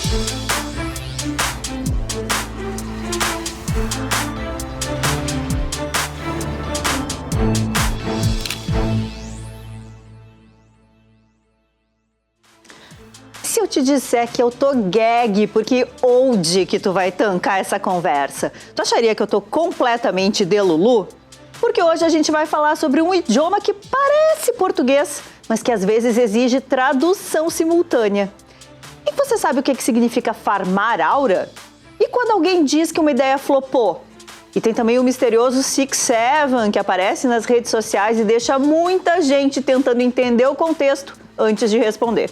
Se eu te disser que eu tô gag, porque onde que tu vai tancar essa conversa? Tu acharia que eu tô completamente delulu? Porque hoje a gente vai falar sobre um idioma que parece português, mas que às vezes exige tradução simultânea. E você sabe o que significa farmar aura? E quando alguém diz que uma ideia flopou? E tem também o misterioso 6-7 que aparece nas redes sociais e deixa muita gente tentando entender o contexto antes de responder.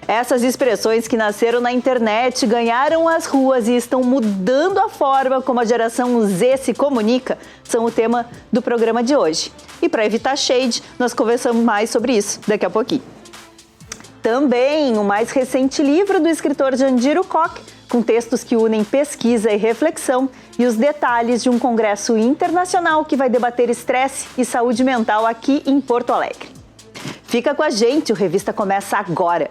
Essas expressões que nasceram na internet, ganharam as ruas e estão mudando a forma como a geração Z se comunica, são o tema do programa de hoje. E para evitar shade, nós conversamos mais sobre isso daqui a pouquinho. Também o mais recente livro do escritor Jandiro Koch, com textos que unem pesquisa e reflexão e os detalhes de um congresso internacional que vai debater estresse e saúde mental aqui em Porto Alegre. Fica com a gente, o Revista começa agora.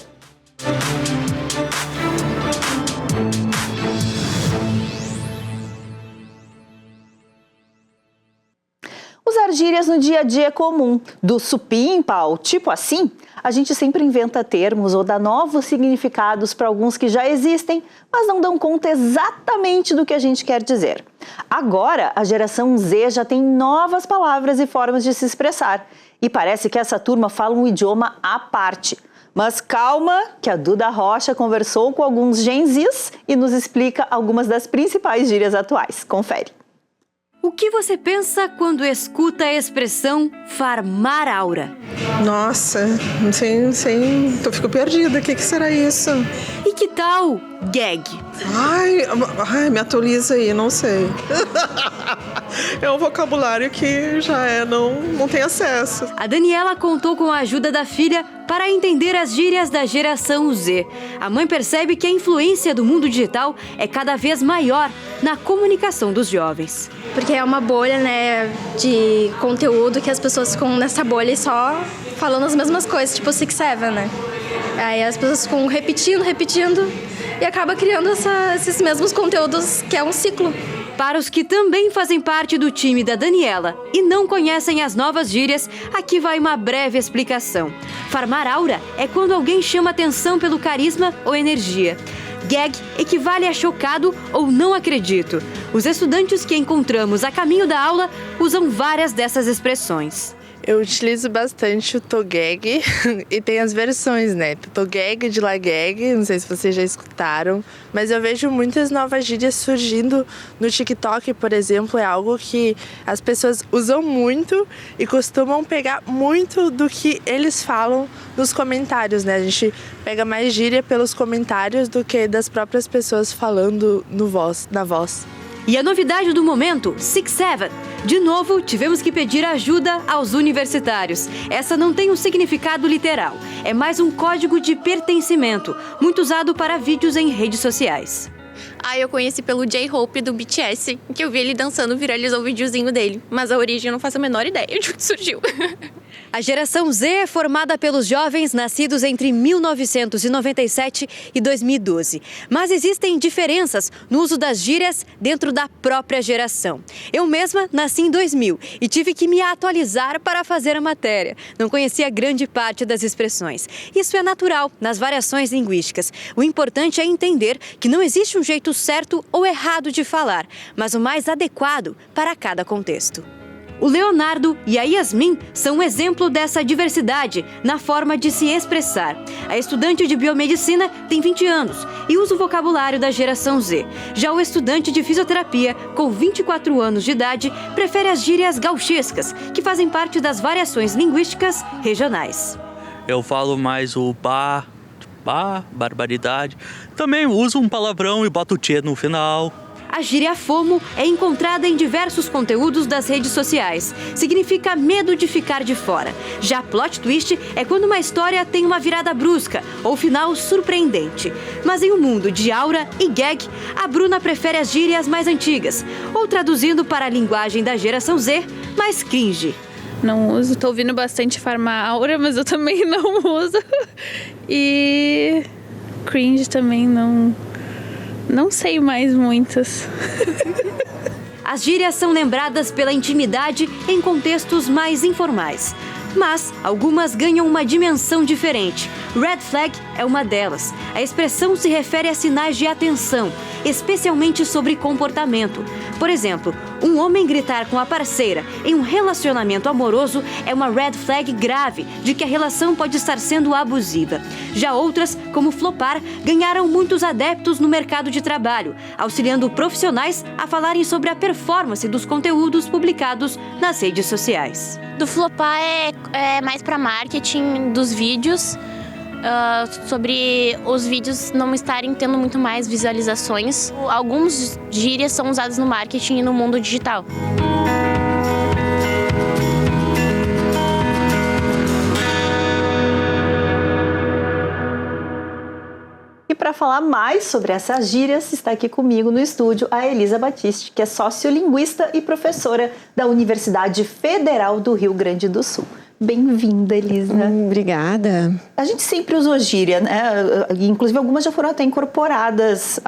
Usar gírias no dia a dia é comum. Do supimpa ao tipo assim, a gente sempre inventa termos ou dá novos significados para alguns que já existem, mas não dão conta exatamente do que a gente quer dizer. Agora, a geração Z já tem novas palavras e formas de se expressar. E parece que essa turma fala um idioma à parte. Mas calma, que a Duda Rocha conversou com alguns Gen Zs e nos explica algumas das principais gírias atuais. Confere. O que você pensa quando escuta a expressão farmar aura? Nossa, não sei, eu fico perdida. O que será isso? E que tal gag? Ai, me atualiza aí, não sei. É um vocabulário que já não tem acesso. A Daniela contou com a ajuda da filha para entender as gírias da geração Z. A mãe percebe que a influência do mundo digital é cada vez maior na comunicação dos jovens. Porque é uma bolha, né, de conteúdo que as pessoas ficam nessa bolha e só falando as mesmas coisas, tipo 6-7, né? Aí as pessoas ficam repetindo e acaba criando esses mesmos conteúdos que é um ciclo. Para os que também fazem parte do time da Daniela e não conhecem as novas gírias, aqui vai uma breve explicação. Farmar aura é quando alguém chama atenção pelo carisma ou energia. Gag equivale a chocado ou não acredito. Os estudantes que encontramos a caminho da aula usam várias dessas expressões. Eu utilizo bastante o togag e tem as versões, né? Togag de lagag, não sei se vocês já escutaram, mas eu vejo muitas novas gírias surgindo no TikTok, por exemplo, é algo que as pessoas usam muito e costumam pegar muito do que eles falam nos comentários, né? A gente pega mais gíria pelos comentários do que das próprias pessoas falando na voz. E a novidade do momento, 6-7. De novo, tivemos que pedir ajuda aos universitários. Essa não tem um significado literal. É mais um código de pertencimento, muito usado para vídeos em redes sociais. Eu conheci pelo J-Hope do BTS, que eu vi ele dançando, viralizou o videozinho dele. Mas a origem eu não faço a menor ideia de onde surgiu. A geração Z é formada pelos jovens nascidos entre 1997 e 2012. Mas existem diferenças no uso das gírias dentro da própria geração. Eu mesma nasci em 2000 e tive que me atualizar para fazer a matéria. Não conhecia grande parte das expressões. Isso é natural nas variações linguísticas. O importante é entender que não existe um jeito certo ou errado de falar, mas o mais adequado para cada contexto. O Leonardo e a Yasmin são um exemplo dessa diversidade na forma de se expressar. A estudante de biomedicina tem 20 anos e usa o vocabulário da geração Z. Já o estudante de fisioterapia, com 24 anos de idade, prefere as gírias gauchescas, que fazem parte das variações linguísticas regionais. Eu falo mais o barbaridade. Também uso um palavrão e boto o tchê no final. A gíria FOMO é encontrada em diversos conteúdos das redes sociais. Significa medo de ficar de fora. Já plot twist é quando uma história tem uma virada brusca ou final surpreendente. Mas em um mundo de aura e gag, a Bruna prefere as gírias mais antigas. Ou traduzindo para a linguagem da geração Z, mais cringe. Não uso, tô ouvindo bastante farmar aura, mas eu também não uso. E cringe também não Não sei mais muitas. As gírias são lembradas pela intimidade em contextos mais informais. Mas algumas ganham uma dimensão diferente. Red flag é uma delas. A expressão se refere a sinais de atenção, especialmente sobre comportamento. Por exemplo, um homem gritar com a parceira em um relacionamento amoroso é uma red flag grave de que a relação pode estar sendo abusiva. Já outras, como flopar, ganharam muitos adeptos no mercado de trabalho, auxiliando profissionais a falarem sobre a performance dos conteúdos publicados nas redes sociais. Do flopar é mais para marketing dos vídeos, sobre os vídeos não estarem tendo muito mais visualizações. Alguns gírias são usados no marketing e no mundo digital. E para falar mais sobre essas gírias, está aqui comigo no estúdio a Elisa Batiste, que é sociolinguista e professora da Universidade Federal do Rio Grande do Sul. Bem-vinda, Elisa. Obrigada. A gente sempre usou gíria, né? Inclusive algumas já foram até incorporadas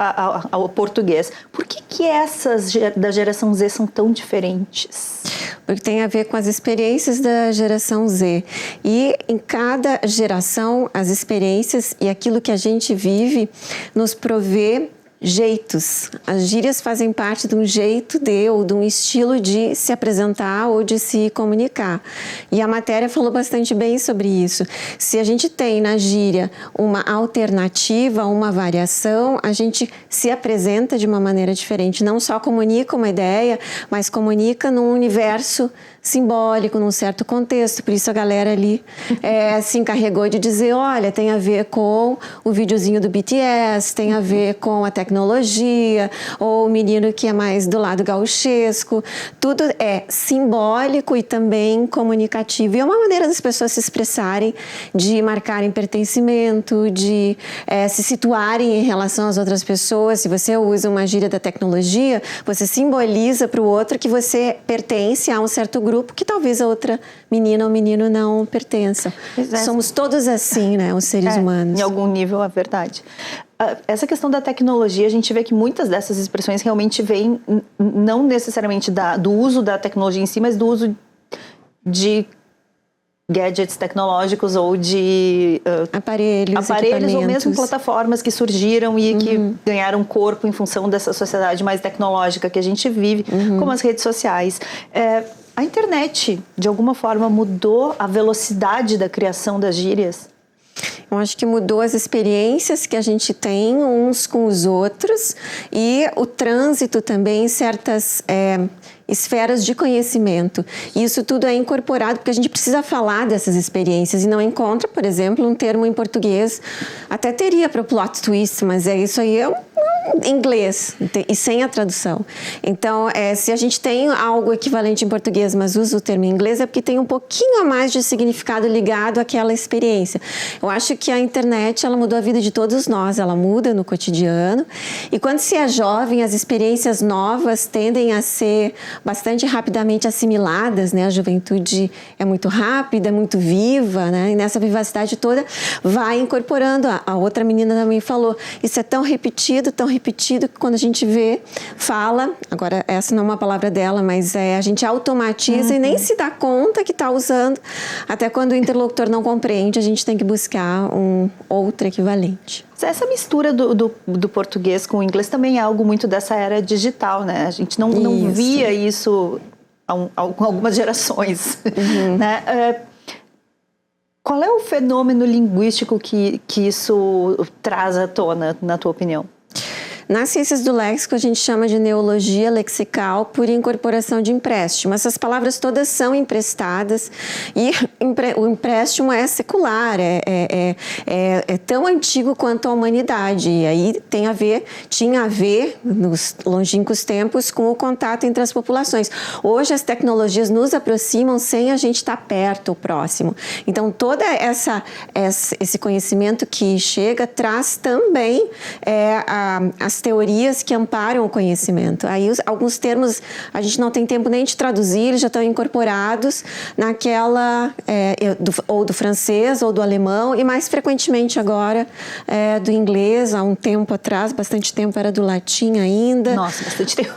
ao português. Por que essas da geração Z são tão diferentes? Porque tem a ver com as experiências da geração Z. E em cada geração, as experiências e aquilo que a gente vive nos provê jeitos. As gírias fazem parte de um jeito ou de um estilo de se apresentar ou de se comunicar. E a matéria falou bastante bem sobre isso. Se a gente tem na gíria uma alternativa, uma variação, a gente se apresenta de uma maneira diferente. Não só comunica uma ideia, mas comunica num universo simbólico, num certo contexto. Por isso a galera ali se encarregou de dizer, olha, tem a ver com o videozinho do BTS, tem a ver com a tecnologia, ou o menino que é mais do lado gauchesco. Tudo é simbólico e também comunicativo. E é uma maneira das pessoas se expressarem, de marcarem pertencimento, de se situarem em relação às outras pessoas. Se você usa uma gíria da tecnologia, você simboliza para o outro que você pertence a um certo grupo que talvez a outra menina ou menino não pertença. Somos todos assim, né, os seres humanos. Em algum nível, é verdade. Essa questão da tecnologia, a gente vê que muitas dessas expressões realmente vêm não necessariamente do uso da tecnologia em si, mas do uso de gadgets tecnológicos ou de aparelhos ou mesmo plataformas que surgiram e que ganharam corpo em função dessa sociedade mais tecnológica que a gente vive, como as redes sociais. A internet, de alguma forma, mudou a velocidade da criação das gírias? Eu acho que mudou as experiências que a gente tem uns com os outros e o trânsito também em certas esferas de conhecimento. E isso tudo é incorporado porque a gente precisa falar dessas experiências e não encontra, por exemplo, um termo em português. Até teria para o plot twist, mas isso aí é inglês e sem a tradução. Então, se a gente tem algo equivalente em português, mas usa o termo em inglês, é porque tem um pouquinho a mais de significado ligado àquela experiência. Eu acho que a internet, ela mudou a vida de todos nós, ela muda no cotidiano. E quando se é jovem, as experiências novas tendem a ser bastante rapidamente assimiladas, né? A juventude é muito rápida, é muito viva, né? E nessa vivacidade toda vai incorporando. A outra menina também falou, isso é tão repetido que quando a gente vê, fala, agora essa não é uma palavra dela, mas a gente automatiza e nem se dá conta que está usando. Até quando o interlocutor não compreende, a gente tem que buscar um outro equivalente. Essa mistura do português com o inglês também é algo muito dessa era digital, né? A gente não via isso há algumas gerações, né? Qual é o fenômeno linguístico que isso traz à tona, na tua opinião? Nas ciências do léxico, a gente chama de neologia lexical por incorporação de empréstimo. Essas palavras todas são emprestadas e o empréstimo é secular, é tão antigo quanto a humanidade. E aí tinha a ver, nos longínquos tempos, com o contato entre as populações. Hoje, as tecnologias nos aproximam sem a gente estar perto ou próximo. Então, todo esse conhecimento que chega traz também as as teorias que amparam o conhecimento. Aí alguns termos a gente não tem tempo nem de traduzir, eles já estão incorporados naquela, ou do francês ou do alemão, e mais frequentemente agora do inglês. Há um tempo atrás, bastante tempo, era do latim ainda. Nossa, bastante tempo.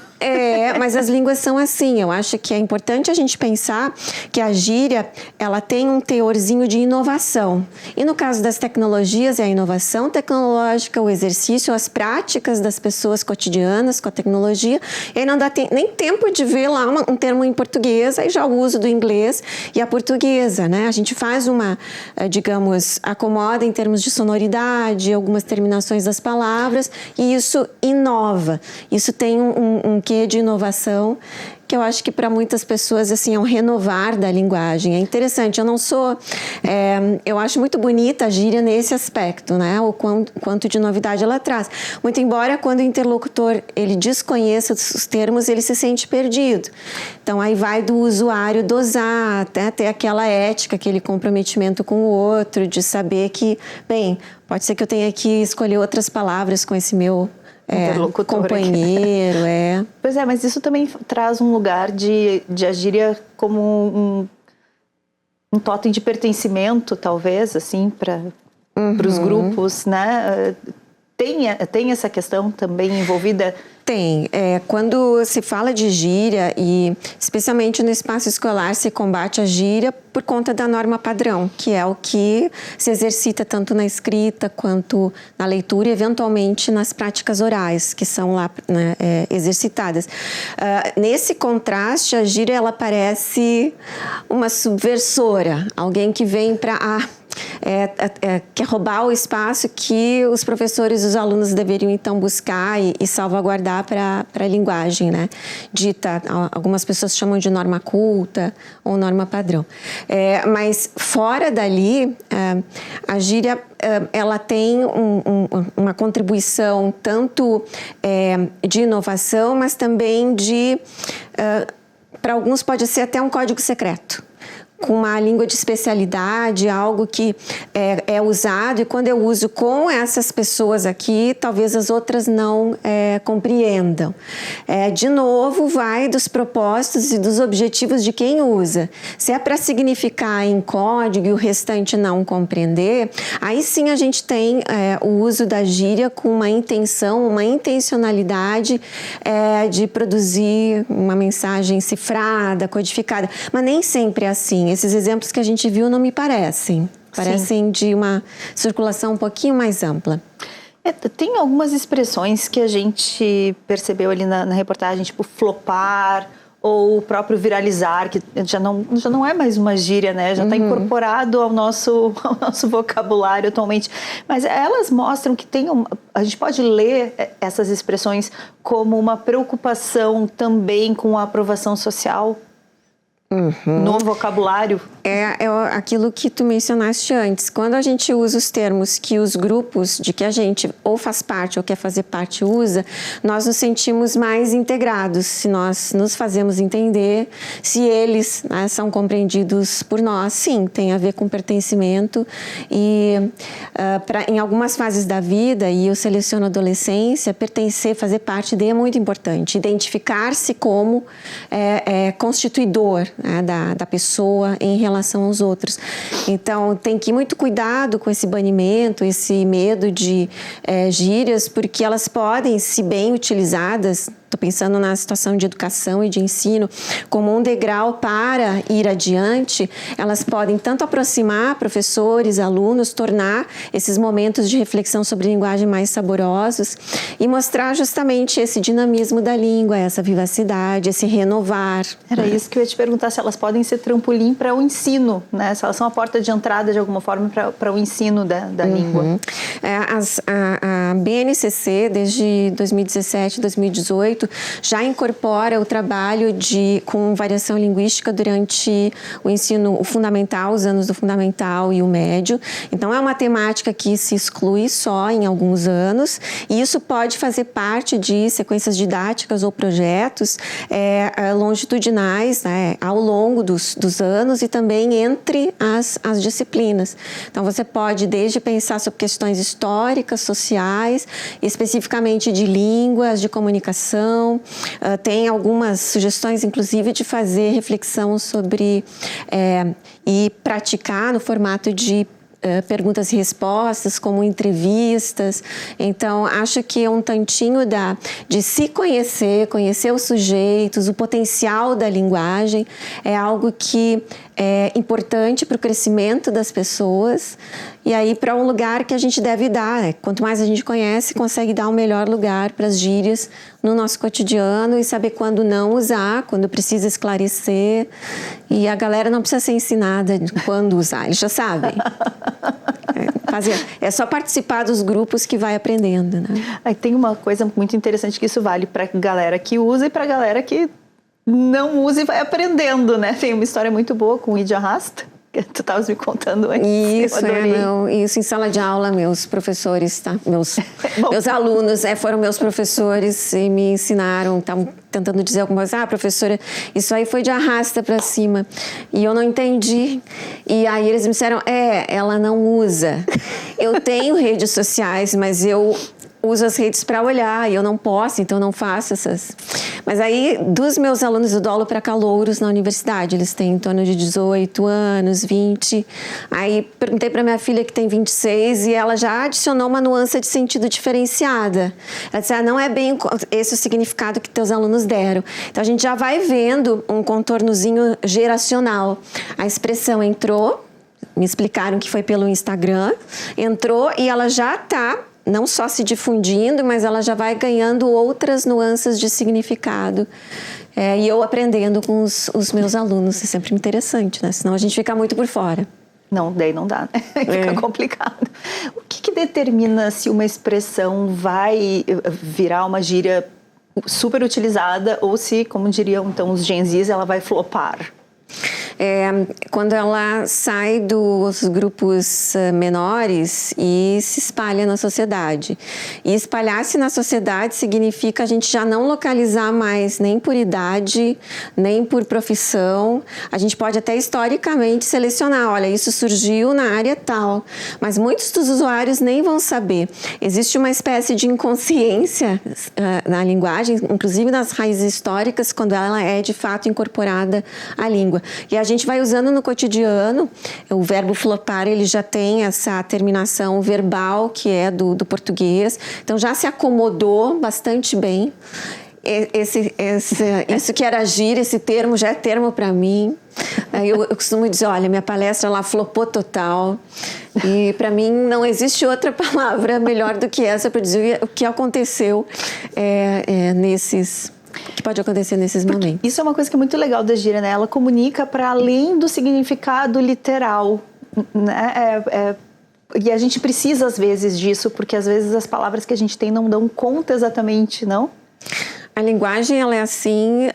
Mas as línguas são assim. Eu acho que é importante a gente pensar que a gíria, ela tem um teorzinho de inovação. E no caso das tecnologias, é a inovação tecnológica, o exercício, as práticas das pessoas cotidianas com a tecnologia. E aí não dá nem tempo de ver lá um termo em português, aí já o uso do inglês e a portuguesa, né? A gente faz uma, digamos, acomoda em termos de sonoridade, algumas terminações das palavras, e isso inova. Isso tem um quê de inovação, que eu acho que para muitas pessoas assim, é um renovar da linguagem. É interessante, eu não sou... eu acho muito bonita a gíria nesse aspecto, né? O quanto de novidade ela traz. Muito embora, quando o interlocutor ele desconheça os termos, ele se sente perdido. Então, aí vai do usuário dosar, até ter aquela ética, aquele comprometimento com o outro, de saber que, bem, pode ser que eu tenha que escolher outras palavras com esse meu... companheiro, Pois é, mas isso também traz um lugar de a gíria como um totem de pertencimento, talvez, assim, para os grupos, né? Tem essa questão também envolvida? Tem. Quando se fala de gíria, e especialmente no espaço escolar, se combate a gíria por conta da norma padrão, que é o que se exercita tanto na escrita quanto na leitura e, eventualmente, nas práticas orais, que são lá, né, exercitadas. Nesse contraste, a gíria ela parece uma subversora, alguém que vem para... quer roubar o espaço que os professores e os alunos deveriam, então, buscar e salvaguardar para a linguagem, né? Dita, algumas pessoas chamam de norma culta ou norma padrão. Mas, fora dali, a gíria ela tem uma contribuição tanto de inovação, mas também de... para alguns pode ser até um código secreto, com uma língua de especialidade, algo que é usado, e quando eu uso com essas pessoas aqui, talvez as outras não compreendam. De novo, vai dos propósitos e dos objetivos de quem usa. Se é para significar em código e o restante não compreender, aí sim a gente tem o uso da gíria com uma intenção, uma intencionalidade de produzir uma mensagem cifrada, codificada, mas nem sempre é assim. Esses exemplos que a gente viu não me parecem. Parecem de uma circulação um pouquinho mais ampla. Tem algumas expressões que a gente percebeu ali na reportagem, tipo flopar ou o próprio viralizar, que já não é mais uma gíria, né? Já está incorporado ao nosso vocabulário atualmente. Mas elas mostram que a gente pode ler essas expressões como uma preocupação também com a aprovação social. No vocabulário. É aquilo que tu mencionaste antes. Quando a gente usa os termos que os grupos de que a gente ou faz parte ou quer fazer parte usa, nós nos sentimos mais integrados, se nós nos fazemos entender, se eles, né, são compreendidos por nós. Sim, tem a ver com pertencimento. E em algumas fases da vida, e eu seleciono a adolescência, pertencer, fazer parte de é muito importante. Identificar-se como constituidor, né, da pessoa em relação aos outros. Então, tem que ir muito cuidado com esse banimento, esse medo de gírias, porque elas podem, se bem utilizadas, estou pensando na situação de educação e de ensino, como um degrau para ir adiante, elas podem tanto aproximar professores, alunos, tornar esses momentos de reflexão sobre linguagem mais saborosos e mostrar justamente esse dinamismo da língua, essa vivacidade, esse renovar. Era isso que eu ia te perguntar, se elas podem ser trampolim para o ensino, né? Se elas são a porta de entrada, de alguma forma, para o ensino da língua. A BNCC, desde 2017, 2018, já incorpora o trabalho com variação linguística durante o ensino fundamental, os anos do fundamental e o médio. Então, é uma temática que se exclui só em alguns anos, e isso pode fazer parte de sequências didáticas ou projetos longitudinais, né, ao longo dos anos e também entre as disciplinas. Então, você pode desde pensar sobre questões históricas, sociais, sociais, especificamente de línguas, de comunicação. Tem algumas sugestões, inclusive, de fazer reflexão sobre e praticar no formato de perguntas e respostas, como entrevistas. Então, acho que é um tantinho de se conhecer os sujeitos, o potencial da linguagem, é algo que é importante para o crescimento das pessoas e aí para um lugar que a gente deve dar. Quanto mais a gente conhece, consegue dar um melhor lugar para as gírias no nosso cotidiano e saber quando não usar, quando precisa esclarecer. E a galera não precisa ser ensinada de quando usar, eles já sabem. É só participar dos grupos que vai aprendendo, né? Aí tem uma coisa muito interessante que isso vale para a galera que usa e para a galera que não usa e vai aprendendo, né? Tem uma história muito boa com o Id Arrasta, que tu estavas me contando antes. Isso em sala de aula, meus professores, tá? Meus alunos foram meus professores e me ensinaram, estavam tentando dizer alguma coisa. Professora, isso aí foi de arrasta para cima. E eu não entendi. E aí eles me disseram, ela não usa. Eu tenho redes sociais, mas eu uso as redes para olhar e eu não posso, então não faço essas. Mas aí, dos meus alunos, eu dou aula para calouros na universidade. Eles têm em torno de 18 anos, 20. Aí perguntei para minha filha, que tem 26, e ela já adicionou uma nuance de sentido diferenciada. Ela disse, não é bem esse o significado que teus alunos deram. Então, a gente já vai vendo um contornozinho geracional. A expressão entrou, me explicaram que foi pelo Instagram, entrou e ela já está não só se difundindo, mas ela já vai ganhando outras nuances de significado. E eu aprendendo com os meus alunos. É sempre interessante, né? Senão a gente fica muito por fora. Não, daí não dá, né? Fica complicado. O que determina se uma expressão vai virar uma gíria super utilizada ou se, como diriam então os Gen Zs, ela vai flopar? Quando ela sai dos grupos menores e se espalha na sociedade. E espalhar-se na sociedade significa a gente já não localizar mais nem por idade, nem por profissão. A gente pode até historicamente selecionar, olha, isso surgiu na área tal, mas muitos dos usuários nem vão saber. Existe uma espécie de inconsciência na linguagem, inclusive nas raízes históricas, quando ela é de fato incorporada à língua. E a gente vai usando no cotidiano. O verbo flopar, ele já tem essa terminação verbal, que é do português. Então, já se acomodou bastante bem. Isso que era gíria, esse termo já é termo para mim. Eu costumo dizer, olha, minha palestra lá flopou total. E para mim não existe outra palavra melhor do que essa para dizer o que aconteceu que pode acontecer nesses momentos. Isso é uma coisa que é muito legal da gíria, né? Ela comunica para além do significado literal, né? E a gente precisa, às vezes, disso, porque às vezes as palavras que a gente tem não dão conta exatamente, não? A linguagem, ela é assim,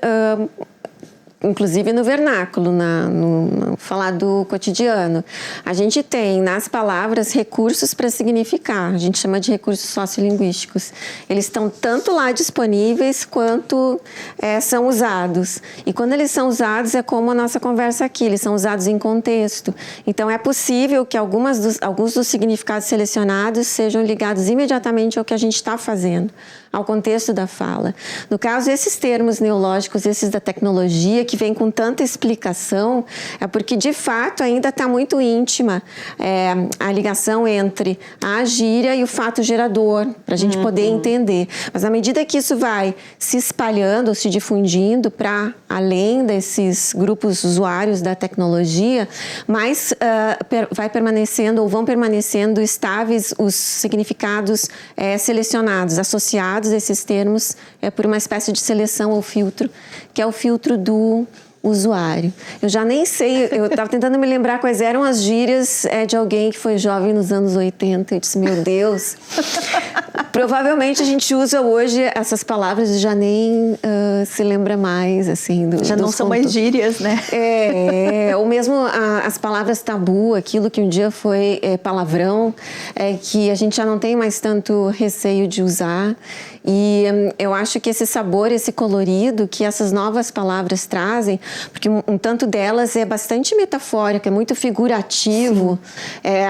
inclusive no vernáculo, no falar do cotidiano. A gente tem nas palavras recursos para significar, a gente chama de recursos sociolinguísticos. Eles estão tanto lá disponíveis quanto são usados. E quando eles são usados é como a nossa conversa aqui, eles são usados em contexto. Então é possível que alguns dos significados selecionados sejam ligados imediatamente ao que a gente está fazendo, ao contexto da fala. No caso, esses termos neológicos, esses da tecnologia, que vem com tanta explicação, é porque, de fato, ainda está muito íntima a ligação entre a gíria e o fato gerador, para a gente poder entender. Mas, à medida que isso vai se espalhando, se difundindo para além desses grupos usuários da tecnologia, mais vai permanecendo ou vão permanecendo estáveis os significados selecionados, associados a esses termos por uma espécie de seleção ou filtro, que é o filtro do usuário. Eu já nem sei, eu estava tentando me lembrar quais eram as gírias de alguém que foi jovem nos anos 80. Eu disse, meu Deus, provavelmente a gente usa hoje essas palavras e já nem se lembra mais, assim. Já não são mais gírias, né? Ou mesmo as palavras tabu, aquilo que um dia foi palavrão, que a gente já não tem mais tanto receio de usar. E eu acho que esse sabor, esse colorido que essas novas palavras trazem, porque um tanto delas é bastante metafórico, é muito figurativo.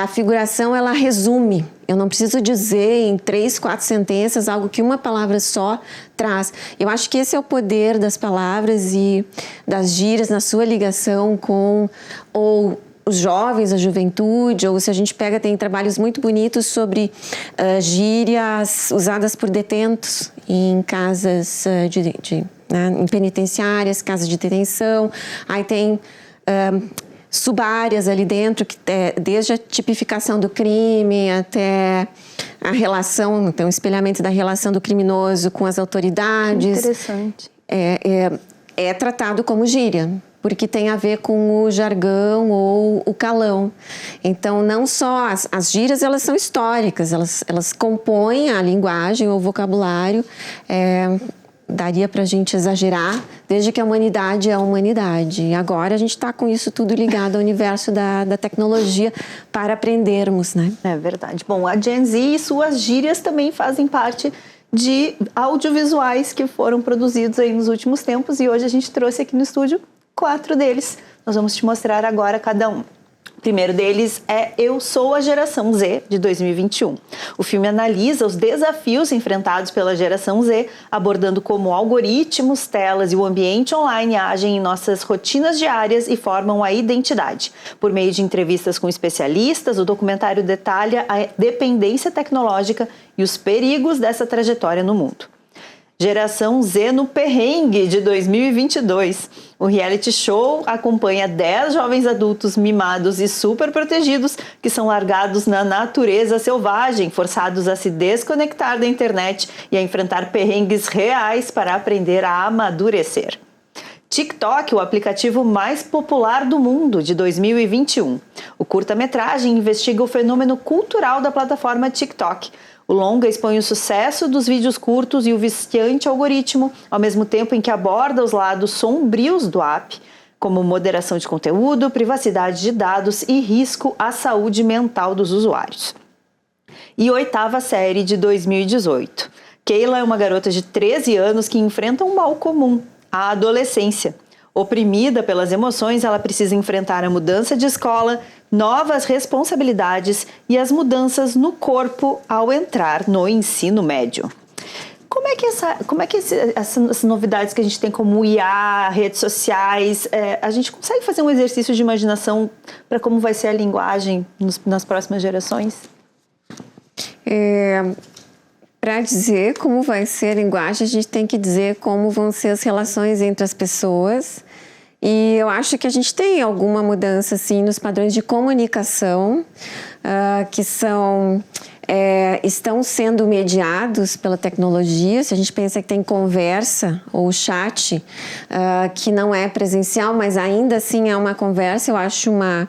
A figuração, ela resume Eu não preciso dizer em 3, 4 sentenças algo que uma palavra só traz. Eu acho que esse é o poder das palavras e das gírias na sua ligação com ou os jovens, a juventude, ou se a gente pega, tem trabalhos muito bonitos sobre gírias usadas por detentos em casas em penitenciárias, casas de detenção. Aí tem subáreas ali dentro, que desde a tipificação do crime até a relação, então o espelhamento da relação do criminoso com as autoridades. Interessante. É tratado como gíria, porque tem a ver com o jargão ou o calão. Então, não só as gírias, elas são históricas, elas compõem a linguagem ou o vocabulário. Daria para a gente exagerar, desde que a humanidade é a humanidade. E agora a gente está com isso tudo ligado ao universo da tecnologia para aprendermos, né? É verdade. Bom, a Gen Z e suas gírias também fazem parte de audiovisuais que foram produzidos aí nos últimos tempos, e hoje a gente trouxe aqui no estúdio 4 deles. Nós vamos te mostrar agora cada um. O primeiro deles é Eu Sou a Geração Z, de 2021. O filme analisa os desafios enfrentados pela geração Z, abordando como algoritmos, telas e o ambiente online agem em nossas rotinas diárias e formam a identidade. Por meio de entrevistas com especialistas, o documentário detalha a dependência tecnológica e os perigos dessa trajetória no mundo. Geração Z no Perrengue, de 2022. O reality show acompanha 10 jovens adultos mimados e super protegidos que são largados na natureza selvagem, forçados a se desconectar da internet e a enfrentar perrengues reais para aprender a amadurecer. TikTok, o aplicativo mais popular do mundo, de 2021. O curta-metragem investiga o fenômeno cultural da plataforma TikTok. O longa expõe o sucesso dos vídeos curtos e o viciante algoritmo, ao mesmo tempo em que aborda os lados sombrios do app, como moderação de conteúdo, privacidade de dados e risco à saúde mental dos usuários. E 8ª série, de 2018. Keila é uma garota de 13 anos que enfrenta um mal comum, a adolescência. Oprimida pelas emoções, ela precisa enfrentar a mudança de escola, novas responsabilidades e as mudanças no corpo ao entrar no ensino médio. Como é que essas novidades que a gente tem como IA, redes sociais, a gente consegue fazer um exercício de imaginação para como vai ser a linguagem nas próximas gerações? Para dizer como vai ser a linguagem, a gente tem que dizer como vão ser as relações entre as pessoas. E eu acho que a gente tem alguma mudança, assim, nos padrões de comunicação, que estão sendo mediados pela tecnologia. Se a gente pensa que tem conversa ou chat, que não é presencial, mas ainda assim é uma conversa, eu acho uma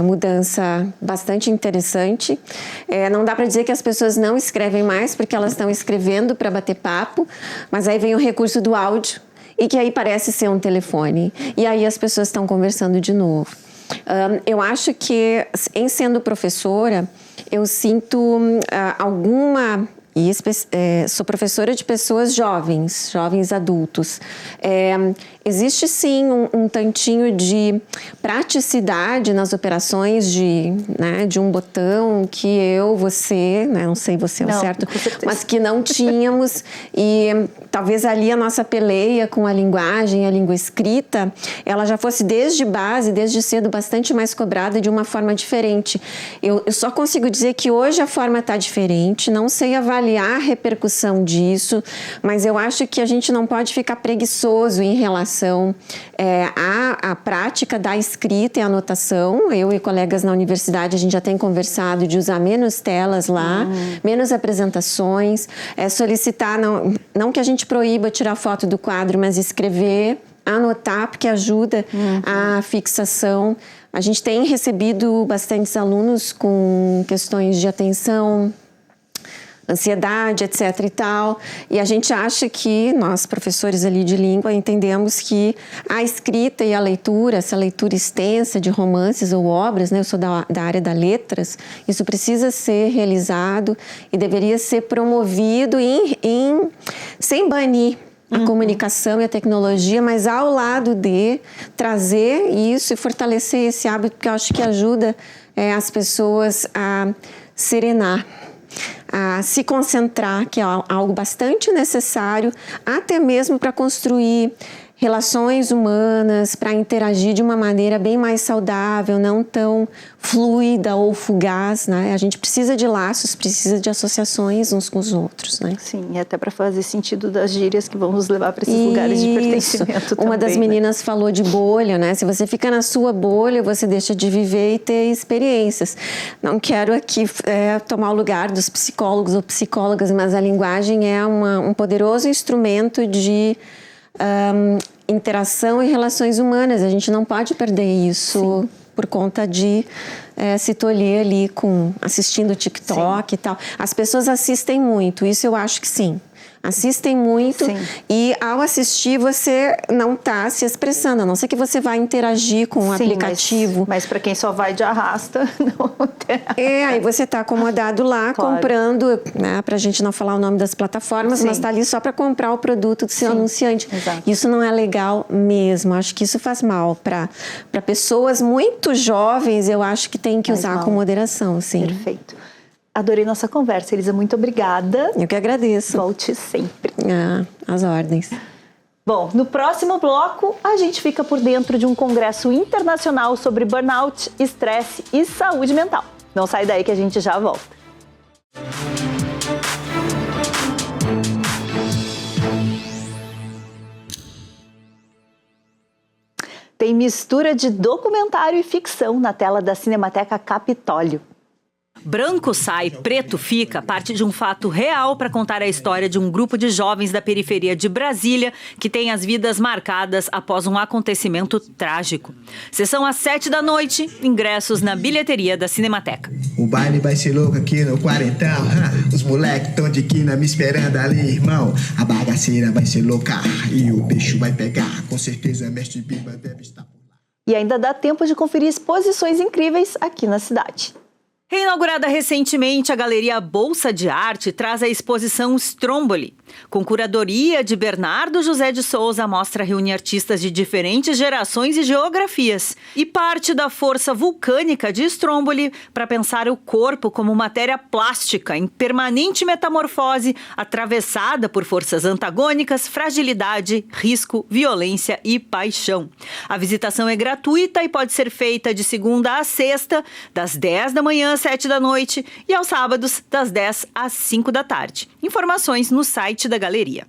mudança bastante interessante. Não dá para dizer que as pessoas não escrevem mais, porque elas estão escrevendo para bater papo, mas aí vem o recurso do áudio, e que aí parece ser um telefone. E aí as pessoas estão conversando de novo. Eu acho que, em sendo professora, eu sinto alguma... sou professora de pessoas jovens adultos. Existe sim um tantinho de praticidade nas operações de um botão que você, né, não sei você ao certo, mas que não tínhamos, e talvez ali a nossa peleia com a linguagem, a língua escrita, ela já fosse desde base, desde cedo, bastante mais cobrada de uma forma diferente. Eu só consigo dizer que hoje a forma está diferente, não sei avaliar a repercussão disso, mas eu acho que a gente não pode ficar preguiçoso em relação à prática da escrita e anotação. Eu e colegas na universidade, a gente já tem conversado de usar menos telas lá, menos apresentações, solicitar, não que a gente proíba tirar foto do quadro, mas escrever, anotar, porque ajuda a fixação. A gente tem recebido bastantes alunos com questões de atenção, ansiedade, etc. e tal, e a gente acha que nós, professores ali de língua, entendemos que a escrita e a leitura, essa leitura extensa de romances ou obras, né, eu sou da área das letras, isso precisa ser realizado e deveria ser promovido sem banir a comunicação e a tecnologia, mas ao lado de trazer isso e fortalecer esse hábito, porque eu acho que ajuda as pessoas a serenar, a se concentrar, que é algo bastante necessário, até mesmo para construir relações humanas, para interagir de uma maneira bem mais saudável, não tão fluida ou fugaz, né? A gente precisa de laços, precisa de associações uns com os outros, né? Sim, e até para fazer sentido das gírias que vão nos levar para esses lugares de pertencimento também. Uma das meninas falou de bolha, né? Se você fica na sua bolha, você deixa de viver e ter experiências. Não quero aqui tomar o lugar dos psicólogos ou psicólogas, mas a linguagem é um poderoso instrumento de interação e relações humanas. A gente não pode perder isso. Sim. Por conta de se tolher ali assistindo TikTok. Sim. E tal. As pessoas assistem muito, isso eu acho que sim. Assistem muito. Sim. E ao assistir você não está se expressando, a não ser que você vá interagir com o aplicativo. Mas para quem só vai de arrasta, não tem. Aí você está acomodado lá, claro, comprando, né, para a gente não falar o nome das plataformas, sim, mas está ali só para comprar o produto do seu, sim, anunciante. Exato. Isso não é legal mesmo, acho que isso faz mal. Para pessoas muito jovens, eu acho que tem que usar com moderação, sim. Perfeito. Adorei nossa conversa, Elisa. Muito obrigada. Eu que agradeço. Volte sempre. Às ordens. Bom, no próximo bloco, a gente fica por dentro de um congresso internacional sobre burnout, estresse e saúde mental. Não sai daí que a gente já volta. Tem mistura de documentário e ficção na tela da Cinemateca Capitólio. Branco sai, preto fica, parte de um fato real para contar a história de um grupo de jovens da periferia de Brasília que tem as vidas marcadas após um acontecimento trágico. Sessão às 19h, ingressos na bilheteria da Cinemateca. O baile vai ser louco aqui no quarentão, os moleques estão de quina me esperando ali, irmão. A bagaceira vai ser louca e o bicho vai pegar, com certeza mestre Biba deve estar por lá. E ainda dá tempo de conferir exposições incríveis aqui na cidade. Reinaugurada recentemente, a Galeria Bolsa de Arte traz a exposição Stromboli. Com curadoria de Bernardo José de Souza, a mostra reúne artistas de diferentes gerações e geografias. E parte da força vulcânica de Stromboli para pensar o corpo como matéria plástica em permanente metamorfose, atravessada por forças antagônicas, fragilidade, risco, violência e paixão. A visitação é gratuita e pode ser feita de segunda a sexta, das 10 da manhã às 7 da noite e aos sábados, das 10 às 5 da tarde. Informações no site da galeria.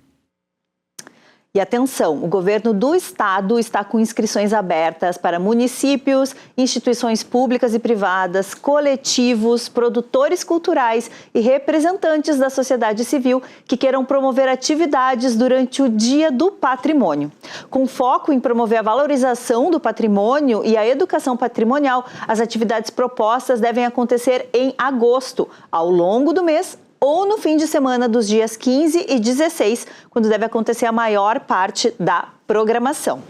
E atenção, o governo do estado está com inscrições abertas para municípios, instituições públicas e privadas, coletivos, produtores culturais e representantes da sociedade civil que queiram promover atividades durante o Dia do Patrimônio. Com foco em promover a valorização do patrimônio e a educação patrimonial, as atividades propostas devem acontecer em agosto, ao longo do mês, ou no fim de semana dos dias 15 e 16, quando deve acontecer a maior parte da programação.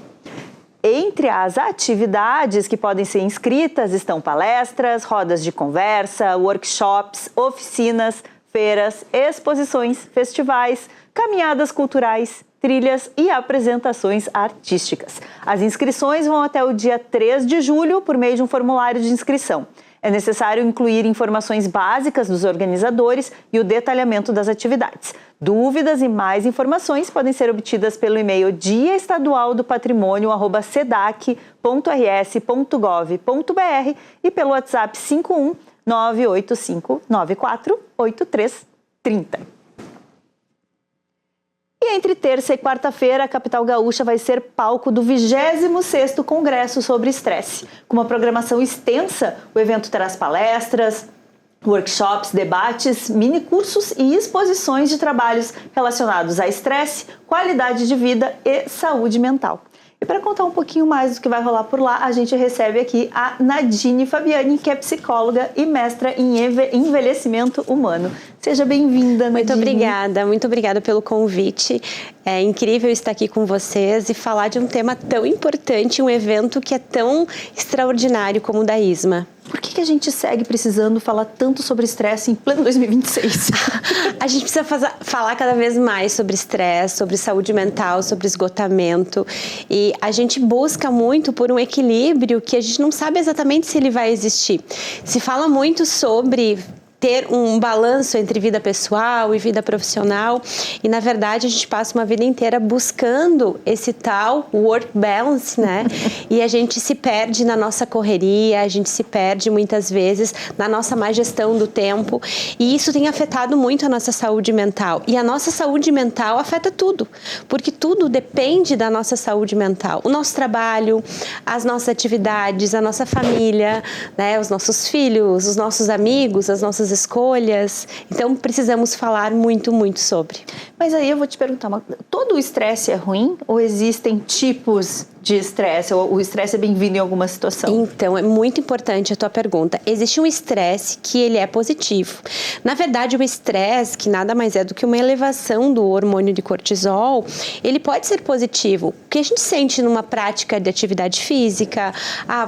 Entre as atividades que podem ser inscritas estão palestras, rodas de conversa, workshops, oficinas, feiras, exposições, festivais, caminhadas culturais, trilhas e apresentações artísticas. As inscrições vão até o dia 3 de julho por meio de um formulário de inscrição. É necessário incluir informações básicas dos organizadores e o detalhamento das atividades. Dúvidas e mais informações podem ser obtidas pelo e-mail diaestadualdopatrimônio@cedac.rs.gov.br e pelo WhatsApp 51 985 94 8330. E entre terça e quarta-feira, a capital gaúcha vai ser palco do 26º Congresso sobre Estresse. Com uma programação extensa, o evento traz palestras, workshops, debates, minicursos e exposições de trabalhos relacionados a estresse, qualidade de vida e saúde mental. E para contar um pouquinho mais do que vai rolar por lá, a gente recebe aqui a Nadine Fabiani, que é psicóloga e mestra em envelhecimento humano. Seja bem-vinda, Nadine. Muito obrigada pelo convite. É incrível estar aqui com vocês e falar de um tema tão importante, um evento que é tão extraordinário como o da ISMA. Por que a gente segue precisando falar tanto sobre estresse em pleno 2026? A gente precisa falar cada vez mais sobre estresse, sobre saúde mental, sobre esgotamento. E a gente busca muito por um equilíbrio que a gente não sabe exatamente se ele vai existir. Se fala muito sobre ter um balanço entre vida pessoal e vida profissional, e na verdade a gente passa uma vida inteira buscando esse tal work balance, né? E a gente se perde na nossa correria, a gente se perde muitas vezes na nossa má gestão do tempo, e isso tem afetado muito a nossa saúde mental. E a nossa saúde mental afeta tudo, porque tudo depende da nossa saúde mental. O nosso trabalho, as nossas atividades, a nossa família, né? Os nossos filhos, os nossos amigos, as nossas escolhas. Então precisamos falar muito sobre. Mas aí eu vou te perguntar, todo o estresse é ruim ou existem tipos de estresse? Ou o estresse é bem-vindo em alguma situação? Então, é muito importante a tua pergunta. Existe um estresse que ele é positivo. Na verdade, o estresse, que nada mais é do que uma elevação do hormônio de cortisol, ele pode ser positivo. O que a gente sente numa prática de atividade física,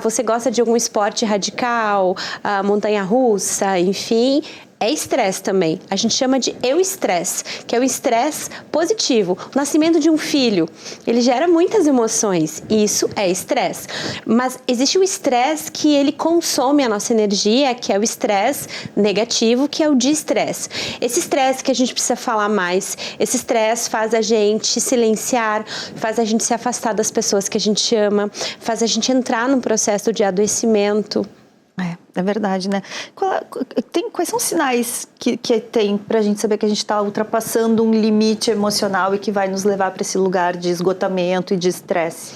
você gosta de algum esporte radical, montanha-russa, enfim, é estresse também. A gente chama de eustresse, que é o estresse positivo. O nascimento de um filho, ele gera muitas emoções. Isso é estresse. Mas existe o estresse que ele consome a nossa energia, que é o estresse negativo, que é o de-estresse. Esse estresse que a gente precisa falar mais, esse estresse faz a gente silenciar, faz a gente se afastar das pessoas que a gente ama, faz a gente entrar num processo de adoecimento. É verdade, né? Quais são os sinais que tem pra gente saber que a gente está ultrapassando um limite emocional e que vai nos levar para esse lugar de esgotamento e de estresse?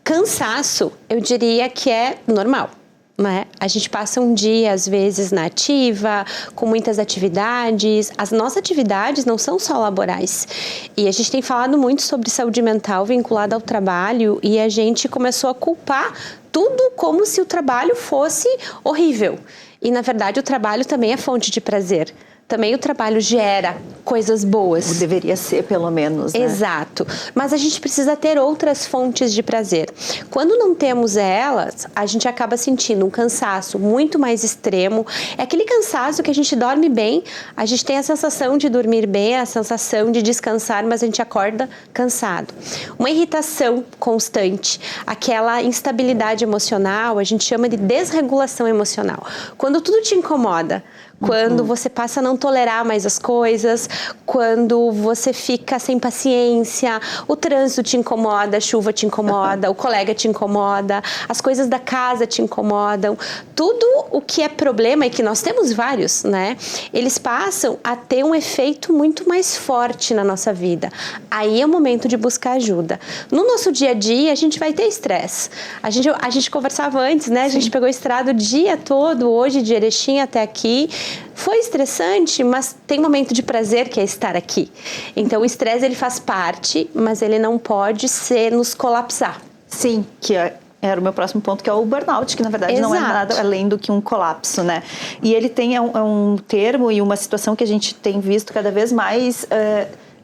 Cansaço, eu diria que é normal. Né? A gente passa um dia, às vezes, na ativa, com muitas atividades. As nossas atividades não são só laborais. E a gente tem falado muito sobre saúde mental vinculada ao trabalho e a gente começou a culpar tudo como se o trabalho fosse horrível. E, na verdade, o trabalho também é fonte de prazer. Também o trabalho gera coisas boas. Ou deveria ser, pelo menos, né? Exato. Mas a gente precisa ter outras fontes de prazer. Quando não temos elas, a gente acaba sentindo um cansaço muito mais extremo. É aquele cansaço que a gente dorme bem, a gente tem a sensação de dormir bem, a sensação de descansar, mas a gente acorda cansado. Uma irritação constante, aquela instabilidade emocional, a gente chama de desregulação emocional. Quando tudo te incomoda, quando você passa a não tolerar mais as coisas, quando você fica sem paciência, o trânsito te incomoda, a chuva te incomoda, o colega te incomoda, as coisas da casa te incomodam. Tudo o que é problema, e que nós temos vários, né? Eles passam a ter um efeito muito mais forte na nossa vida. Aí é o momento de buscar ajuda. No nosso dia a dia, a gente vai ter estresse. A gente conversava antes, né? A gente pegou estrada o dia todo, hoje de Erechim até aqui. Foi estressante, mas tem um momento de prazer que é estar aqui. Então o estresse ele faz parte, mas ele não pode nos colapsar. Sim, que era o meu próximo ponto, que é o burnout, que na verdade não é nada além do que um colapso, né? E ele tem um termo e uma situação que a gente tem visto cada vez mais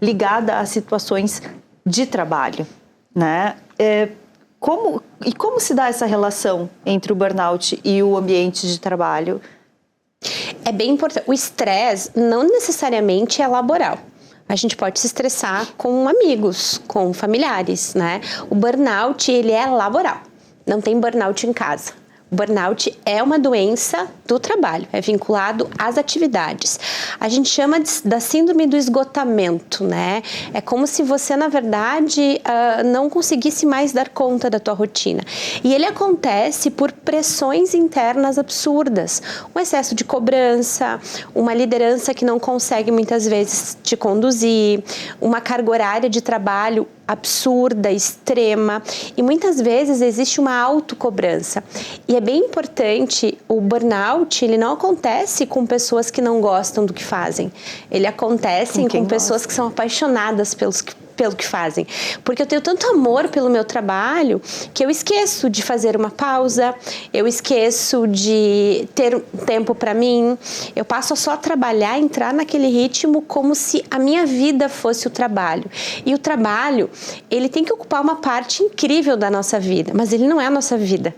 ligada a situações de trabalho, né? Como se dá essa relação entre o burnout e o ambiente de trabalho? É bem importante. O estresse não necessariamente é laboral. A gente pode se estressar com amigos, com familiares, né? O burnout, ele é laboral. Não tem burnout em casa. O burnout é uma doença do trabalho, é vinculado às atividades. A gente chama da síndrome do esgotamento, né? É como se você, na verdade, não conseguisse mais dar conta da tua rotina. E ele acontece por pressões internas absurdas. Um excesso de cobrança, uma liderança que não consegue muitas vezes te conduzir, uma carga horária de trabalho absurda, extrema, e muitas vezes existe uma autocobrança. E é bem importante, o burnout, ele não acontece com pessoas que não gostam do que fazem. Ele acontece com pessoas que são apaixonadas pelo que fazem. Porque eu tenho tanto amor pelo meu trabalho que eu esqueço de fazer uma pausa, eu esqueço de ter tempo para mim, eu passo a só trabalhar, entrar naquele ritmo como se a minha vida fosse o trabalho. E o trabalho, ele tem que ocupar uma parte incrível da nossa vida, mas ele não é a nossa vida.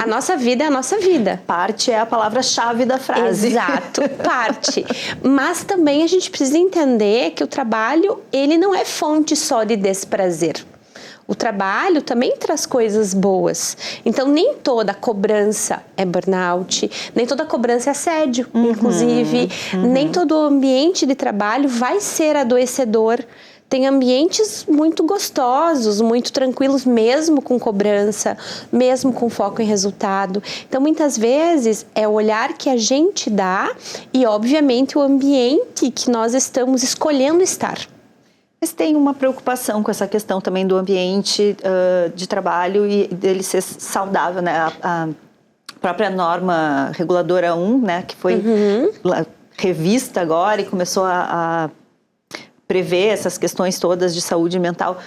A nossa vida é a nossa vida. Parte é a palavra-chave da frase. Exato, parte. Mas também a gente precisa entender que o trabalho, ele não é fonte só de desprazer. O trabalho também traz coisas boas. Então, nem toda cobrança é burnout, nem toda cobrança é assédio, inclusive. Nem todo ambiente de trabalho vai ser adoecedor. Tem ambientes muito gostosos, muito tranquilos, mesmo com cobrança, mesmo com foco em resultado. Então, muitas vezes, é o olhar que a gente dá e, obviamente, o ambiente que nós estamos escolhendo estar. Mas tem uma preocupação com essa questão também do ambiente de trabalho e dele ser saudável, né? A própria norma reguladora 1, né, que foi revista agora e começou a prever essas questões todas de saúde mental.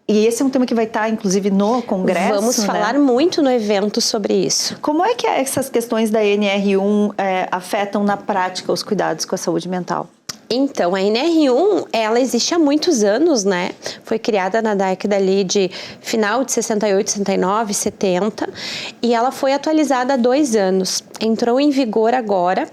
E esse é um tema que vai estar, inclusive, no Congresso. Vamos falar muito no evento sobre isso. Como é que essas questões da NR1 afetam na prática os cuidados com a saúde mental? Então, a NR1, ela existe há muitos anos, né? Foi criada na década ali de final de 68, 69, 70. E ela foi atualizada há 2 anos. Entrou em vigor agora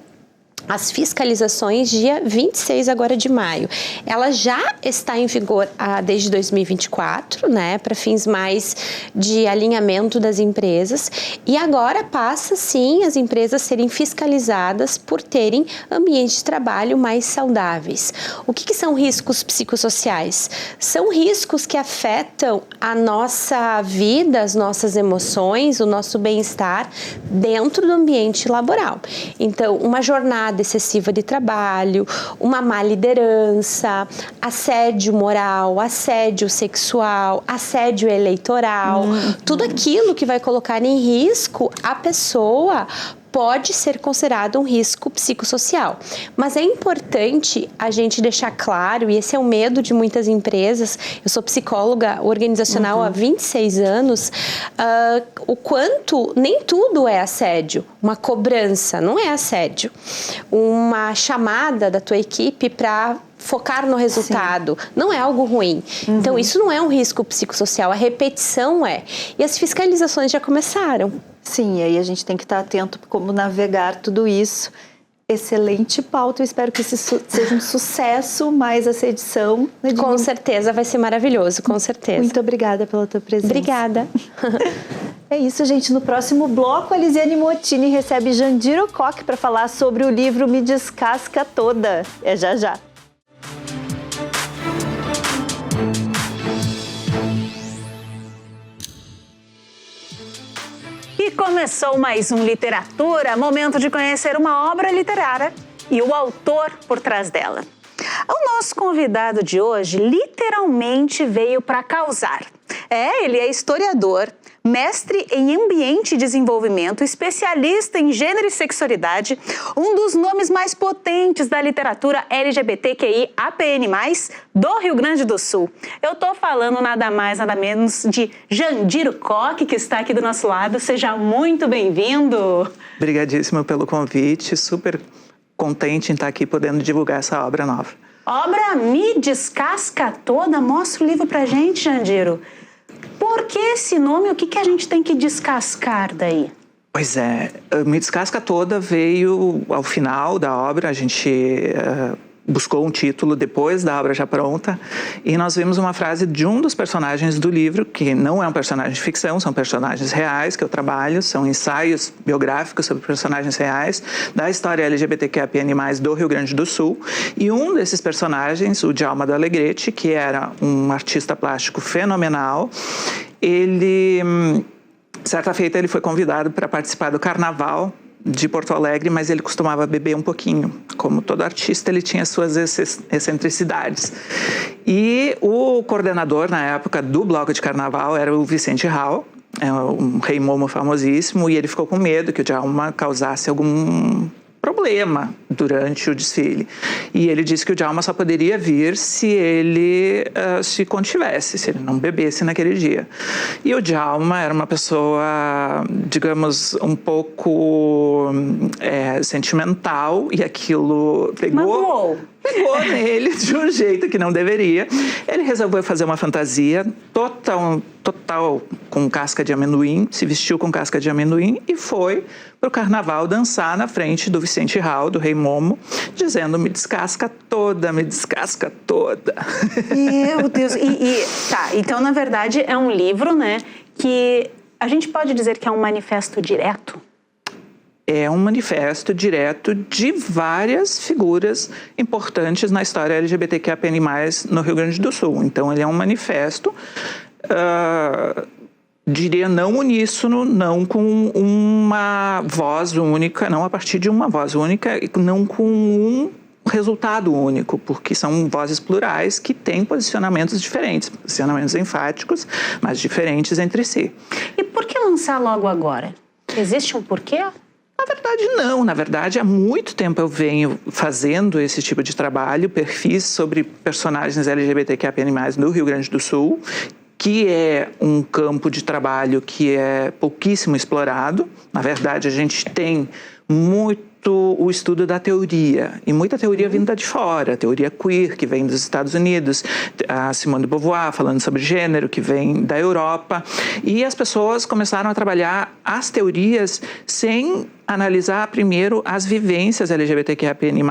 as fiscalizações dia 26 agora de maio. Ela já está em vigor desde 2024, né, para fins mais de alinhamento das empresas, e agora passa sim as empresas serem fiscalizadas por terem ambientes de trabalho mais saudáveis. O que são riscos psicossociais? São riscos que afetam a nossa vida, as nossas emoções, o nosso bem-estar dentro do ambiente laboral. Então, uma jornada excessiva de trabalho, uma má liderança, assédio moral, assédio sexual, assédio eleitoral, tudo aquilo que vai colocar em risco a pessoa pode ser considerado um risco psicossocial. Mas é importante a gente deixar claro, e esse é o medo de muitas empresas, eu sou psicóloga organizacional há 26 anos, o quanto nem tudo é assédio. Uma cobrança não é assédio. Uma chamada da tua equipe para focar no resultado, não é algo ruim. Então, isso não é um risco psicossocial, a repetição é. E as fiscalizações já começaram. Sim, e aí a gente tem que estar atento como navegar tudo isso. Excelente pauta, eu espero que esse seja um sucesso, mais essa edição. Com certeza, vai ser maravilhoso, com certeza. Muito obrigada pela tua presença. Obrigada. É isso, gente. No próximo bloco, a Lisiane Mottini recebe Jandira Ocoque para falar sobre o livro Me Descasca Toda. É já já. E começou mais um Literatura, momento de conhecer uma obra literária e o autor por trás dela. O nosso convidado de hoje literalmente veio para causar. Ele é historiador, mestre em ambiente e desenvolvimento, especialista em gênero e sexualidade, um dos nomes mais potentes da literatura LGBTQI APN+, do Rio Grande do Sul. Eu tô falando nada mais, nada menos de Jandira Ocoque, que está aqui do nosso lado. Seja muito bem-vindo. Obrigadíssimo pelo convite, super contente em estar aqui podendo divulgar essa obra nova. Obra Me Descasca Toda? Mostra o livro pra gente, Jandiro. Por que esse nome? O que a gente tem que descascar daí? Pois é, Me Descasca Toda veio ao final da obra, a gente buscou um título depois da obra já pronta e nós vimos uma frase de um dos personagens do livro, que não é um personagem de ficção, são personagens reais que eu trabalho, são ensaios biográficos sobre personagens reais da história LGBTQIAPN+, do Rio Grande do Sul, e um desses personagens, o Djalma do Alegrete, que era um artista plástico fenomenal, ele, certa feita, ele foi convidado para participar do Carnaval de Porto Alegre, mas ele costumava beber um pouquinho. Como todo artista, ele tinha suas excentricidades. E o coordenador, na época, do bloco de carnaval era o Vicente Hall, um rei momo famosíssimo, e ele ficou com medo que o Djalma causasse algum problema durante o desfile. E ele disse que o Djalma só poderia vir se ele se contivesse, se ele não bebesse naquele dia. E o Djalma era uma pessoa, digamos, um pouco sentimental, e aquilo pegou nele de um jeito que não deveria. Ele resolveu fazer uma fantasia total com casca de amendoim, se vestiu com casca de amendoim e foi para o carnaval dançar na frente do Vicente Hall, do Rei Momo, dizendo: me descasca toda, me descasca toda. Meu Deus. Tá, então na verdade é um livro, né, que a gente pode dizer que é um manifesto direto? É um manifesto direto de várias figuras importantes na história LGBTQIAPN+, no Rio Grande do Sul. Então, ele é um manifesto, diria, não uníssono, não com uma voz única, não a partir de uma voz única, e não com um resultado único, porque são vozes plurais que têm posicionamentos diferentes, posicionamentos enfáticos, mas diferentes entre si. E por que lançar logo agora? Existe um porquê? Na verdade, não. Na verdade, há muito tempo eu venho fazendo esse tipo de trabalho, perfis sobre personagens LGBTQIAPN+, no Rio Grande do Sul, que é um campo de trabalho que é pouquíssimo explorado. Na verdade, a gente tem muito o estudo da teoria, e muita teoria vinda de fora, a teoria queer, que vem dos Estados Unidos, a Simone de Beauvoir falando sobre gênero, que vem da Europa, e as pessoas começaram a trabalhar as teorias sem analisar primeiro as vivências LGBTQIAPN+,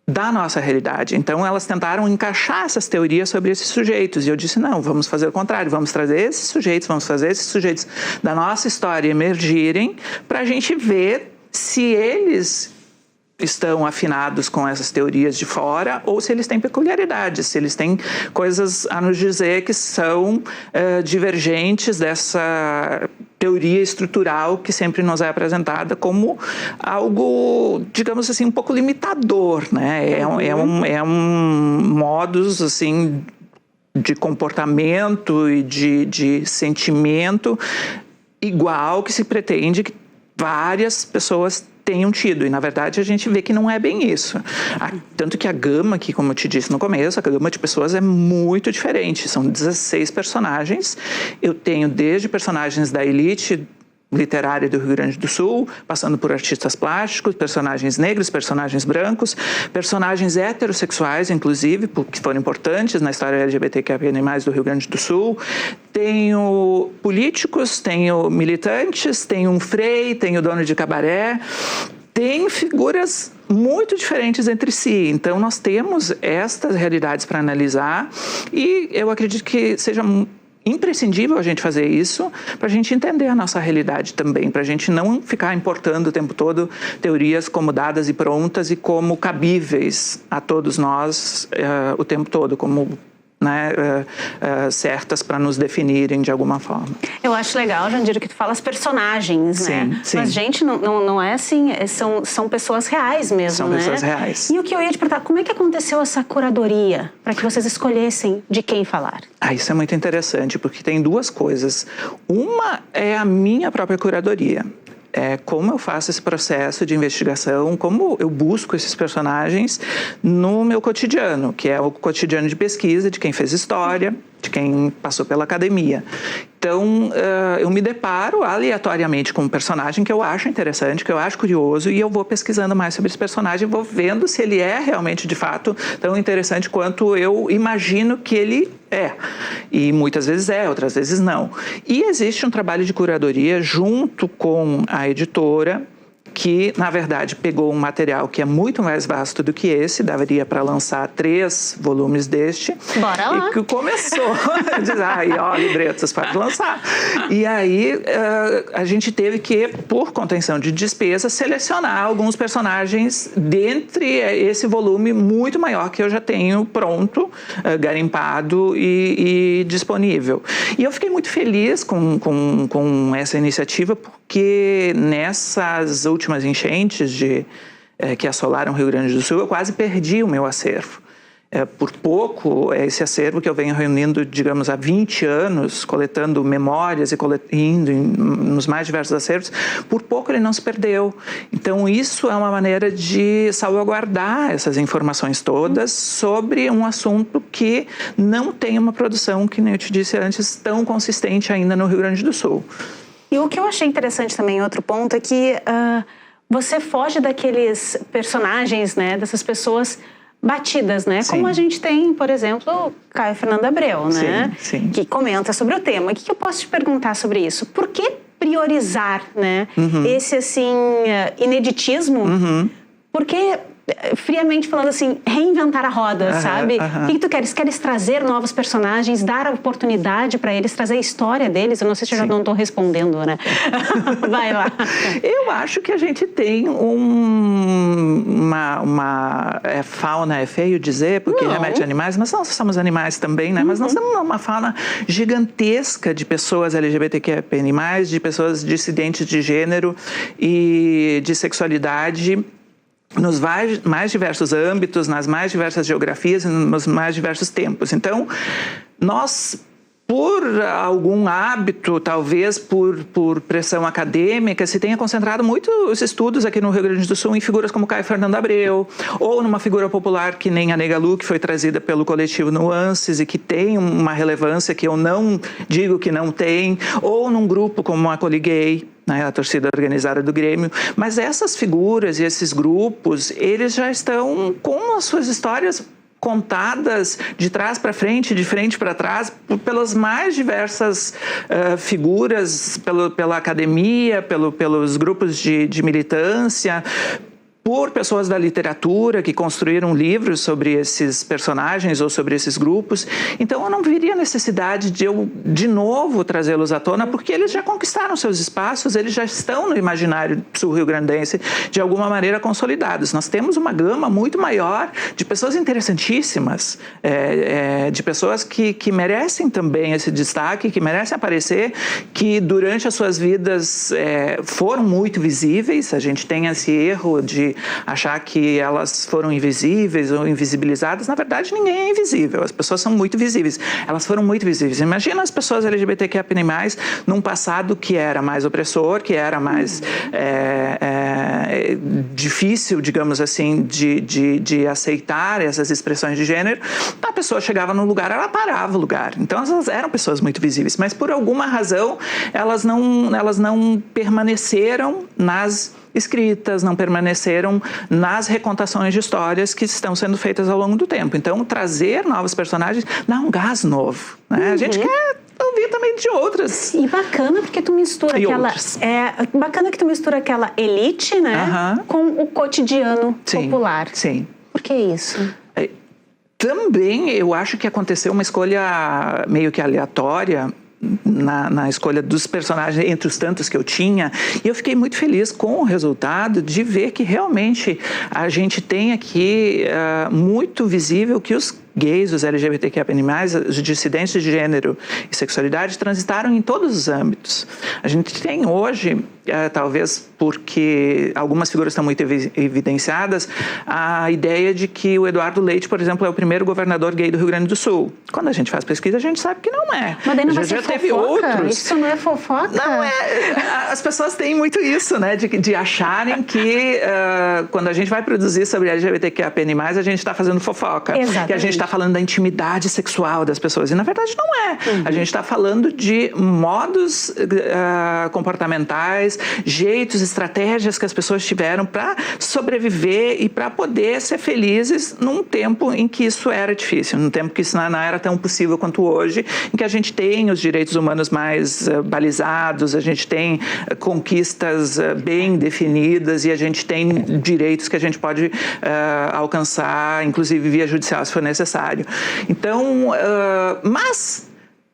da nossa realidade. Então, elas tentaram encaixar essas teorias sobre esses sujeitos. E eu disse, não, vamos fazer o contrário. Vamos trazer esses sujeitos, vamos fazer esses sujeitos da nossa história emergirem para a gente ver se eles estão afinados com essas teorias de fora ou se eles têm peculiaridades, se eles têm coisas a nos dizer que são divergentes dessa teoria estrutural que sempre nos é apresentada como algo, digamos assim, um pouco limitador, né? É um modus, assim, de comportamento e de sentimento igual que se pretende que várias pessoas tenham tido, e na verdade a gente vê que não é bem isso. Tanto que a gama, que como eu te disse no começo, a gama de pessoas é muito diferente, são 16 personagens, eu tenho desde personagens da elite literária do Rio Grande do Sul, passando por artistas plásticos, personagens negros, personagens brancos, personagens heterossexuais, inclusive, que foram importantes na história LGBTQIAPN+, do Rio Grande do Sul. Tenho políticos, tenho militantes, tenho um frei, tenho dono de cabaré. Tem figuras muito diferentes entre si. Então, nós temos estas realidades para analisar e eu acredito que seja imprescindível a gente fazer isso para a gente entender a nossa realidade também, para a gente não ficar importando o tempo todo teorias como dadas e prontas e como cabíveis a todos nós o tempo todo, como certas para nos definirem de alguma forma. Eu acho legal, Jandira, que tu fala as personagens, né? Sim. Mas, gente, não é assim, são pessoas reais mesmo, são né? São pessoas reais. E o que eu ia te perguntar, como é que aconteceu essa curadoria para que vocês escolhessem de quem falar? Isso é muito interessante, porque tem duas coisas. Uma é a minha própria curadoria. Como eu faço esse processo de investigação, como eu busco esses personagens no meu cotidiano, que é o cotidiano de pesquisa de quem fez história, de quem passou pela academia. Então, eu me deparo aleatoriamente com um personagem que eu acho interessante, que eu acho curioso, e eu vou pesquisando mais sobre esse personagem, vou vendo se ele é realmente, de fato, tão interessante quanto eu imagino que ele é. E muitas vezes outras vezes não. E existe um trabalho de curadoria junto com a editora, que, na verdade, pegou um material que é muito mais vasto do que esse, daria para lançar 3 volumes deste. Bora lá! E que começou a dizer, libretos, pode lançar. E aí, a gente teve que, por contenção de despesa, selecionar alguns personagens dentre esse volume muito maior que eu já tenho pronto, garimpado e disponível. E eu fiquei muito feliz com essa iniciativa, porque nessas últimas enchentes que assolaram o Rio Grande do Sul, eu quase perdi o meu acervo. por pouco, esse acervo que eu venho reunindo, digamos, há 20 anos, coletando memórias e indo nos mais diversos acervos, por pouco ele não se perdeu. Então, isso é uma maneira de salvaguardar essas informações todas sobre um assunto que não tem uma produção, que nem eu te disse antes, tão consistente ainda no Rio Grande do Sul. E o que eu achei interessante também, outro ponto, é que você foge daqueles personagens, né, dessas pessoas batidas, né? Sim. Como a gente tem, por exemplo, Caio Fernando Abreu, né? Sim. Que comenta sobre o tema. O que eu posso te perguntar sobre isso? Por que priorizar, né? Esse, assim, ineditismo? Porque, friamente falando assim, reinventar a roda, sabe? O que tu queres? Queres trazer novos personagens, dar a oportunidade para eles, trazer a história deles? Eu não sei se eu já não estou respondendo, né? Vai lá. Eu acho que a gente tem fauna, é feio dizer, porque remete a animais, mas nós somos animais também, né? Mas nós temos uma fauna gigantesca de pessoas LGBTQIA+, de pessoas dissidentes de gênero e de sexualidade, nos mais diversos âmbitos, nas mais diversas geografias e nos mais diversos tempos. Então, nós, por algum hábito, talvez por pressão acadêmica, se tenha concentrado muito os estudos aqui no Rio Grande do Sul em figuras como Caio Fernando Abreu, ou numa figura popular que nem a Negalu, que foi trazida pelo coletivo Nuances e que tem uma relevância que eu não digo que não tem, ou num grupo como a Coliguei, a torcida organizada do Grêmio, mas essas figuras e esses grupos, eles já estão com as suas histórias contadas de trás para frente, de frente para trás, pelas mais diversas figuras, pela academia, pelos grupos de militância, por pessoas da literatura que construíram livros sobre esses personagens ou sobre esses grupos. Então, eu não veria necessidade de eu, de novo, trazê-los à tona, porque eles já conquistaram seus espaços, eles já estão no imaginário sul-rio-grandense de alguma maneira consolidados. Nós temos uma gama muito maior de pessoas interessantíssimas, de pessoas que merecem também esse destaque, que merecem aparecer, que durante as suas vidas foram muito visíveis. A gente tem esse erro de achar que elas foram invisíveis ou invisibilizadas. Na verdade, ninguém é invisível. As pessoas são muito visíveis. Elas foram muito visíveis. Imagina as pessoas LGBTQIA+, num passado que era mais opressor, que era mais difícil, digamos assim, de aceitar essas expressões de gênero. A pessoa chegava num lugar, ela parava o lugar. Então, elas eram pessoas muito visíveis. Mas, por alguma razão, elas não permaneceram nas escritas, não permaneceram nas recontações de histórias que estão sendo feitas ao longo do tempo. Então, trazer novos personagens dá um gás novo, né? A gente quer ouvir também de outras. E bacana porque tu mistura bacana que tu mistura aquela elite, né, com o cotidiano popular. Sim. Por que isso? Também eu acho que aconteceu uma escolha meio que aleatória na escolha dos personagens, entre os tantos que eu tinha, e eu fiquei muito feliz com o resultado de ver que realmente a gente tem aqui muito visível que os gays, os LGBTQIA+, os dissidentes de gênero e sexualidade transitaram em todos os âmbitos. A gente tem hoje, talvez porque algumas figuras estão muito evidenciadas, a ideia de que o Eduardo Leite, por exemplo, é o primeiro governador gay do Rio Grande do Sul. Quando a gente faz pesquisa, a gente sabe que não é. Mas daí não vai ser já teve fofoca? Outros. Isso não é fofoca? Não é. As pessoas têm muito isso, né? De acharem que quando a gente vai produzir sobre LGBTQIA+, a gente está fazendo fofoca. Exatamente. Que a gente está falando da intimidade sexual das pessoas. E, na verdade, não é. A gente está falando de modos comportamentais, jeitos, estratégias que as pessoas tiveram para sobreviver e para poder ser felizes num tempo em que isso era difícil, num tempo que isso não era tão possível quanto hoje, em que a gente tem os direitos humanos mais balizados, a gente tem conquistas bem definidas e a gente tem direitos que a gente pode alcançar, inclusive via judicial, se for necessário. Então, mas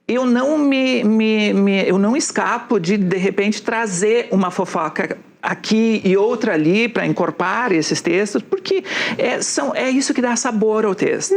eu não escapo de repente, trazer uma fofoca aqui e outra ali para encorpar esses textos, porque é isso que dá sabor ao texto.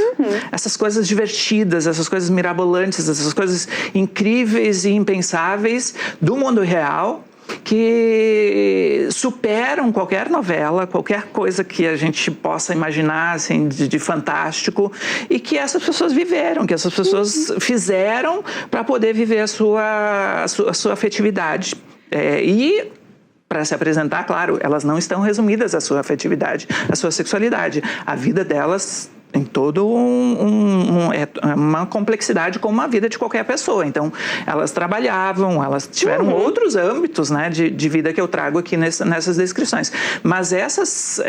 Essas coisas divertidas, essas coisas mirabolantes, essas coisas incríveis e impensáveis do mundo real, que superam qualquer novela, qualquer coisa que a gente possa imaginar assim, de fantástico, e que essas pessoas viveram, que essas pessoas fizeram para poder viver a sua afetividade. E para se apresentar, claro, elas não estão resumidas à sua afetividade, à sua sexualidade. A vida delas tem todo uma complexidade como a vida de qualquer pessoa. Então, elas trabalhavam, elas tiveram outros âmbitos, né, de vida que eu trago aqui nessas descrições. Mas essas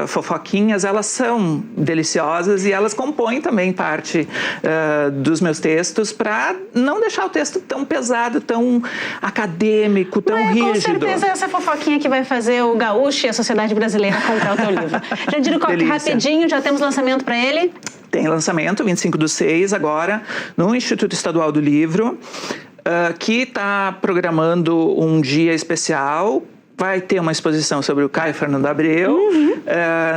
fofoquinhas, elas são deliciosas e elas compõem também parte dos meus textos para não deixar o texto tão pesado, tão acadêmico, tão rígido. Com certeza essa fofoquinha que vai fazer o gaúcho e a sociedade brasileira comprar o teu livro. Jandir Koch, rapidinho, já temos lançamento para ele? Tem lançamento, 25/6, agora, no Instituto Estadual do Livro, que está programando um dia especial. Vai ter uma exposição sobre o Caio Fernando Abreu